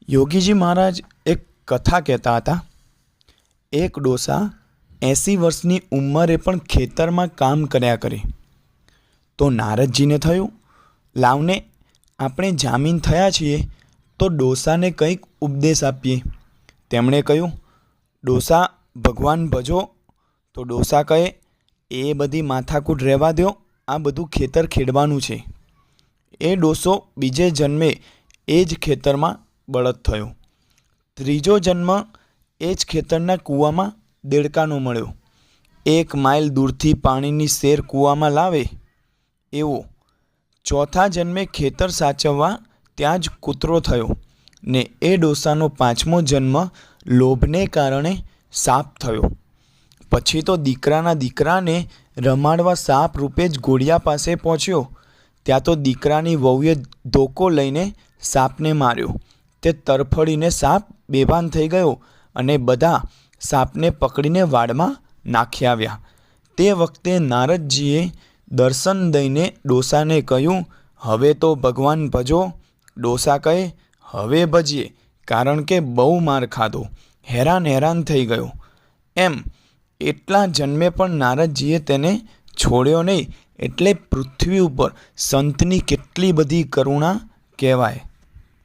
યોગીજી મહારાજ એક કથા કહેતા હતા। એક ડોસા 80 વર્ષની ઉંમરે પણ ખેતરમાં કામ કર્યા કરે। તો નારદજીને થયું, લાવને આપણે જામીન થયા છીએ તો ડોસાને કંઈક ઉપદેશ આપીએ। તેમણે કહ્યું, ડોસા ભગવાન ભજો। તો ડોસા કહે, એ બધી માથાકૂટ રહેવા દો, આ બધું ખેતર ખેડવાનું છે। એ ડોસો બીજે જન્મે એ જ ખેતરમાં બળદ થયો। ત્રીજો જન્મ એ જ ખેતરના કૂવામાં દેડકાનો મળ્યો। 1 માઇલ દૂરથી પાણીની સેર કૂવામાં લાવે એવો। ચોથા જન્મે ખેતર સાચવવા ત્યાં જ કૂતરો થયો ને એ ડોસાનો 5મો જન્મ લોભને કારણે સાપ થયો। પછી તો દીકરાના દીકરાને રમાડવા સાપ રૂપે જ ઘોડિયા પાસે પહોંચ્યો। ત્યાં તો દીકરાની વહુએ ધોકો લઈને સાપને માર્યો। તે તરફડીને સાપ બેભાન થઈ ગયો અને બધા સાપને પકડીને વાડમાં નાખી આવ્યા। તે વખતે નારદજીએ દર્શન દઈને ડોસાને કહ્યું, હવે તો ભગવાન ભજો। ડોસા કહે, હવે ભજીએ, કારણ કે બહુ માર ખાધો, હેરાન થઈ ગયો। એમ એટલા જન્મે પણ નારદજીએ તેને છોડ્યો નહીં। એટલે પૃથ્વી ઉપર સંતની કેટલી બધી કરુણા કહેવાય।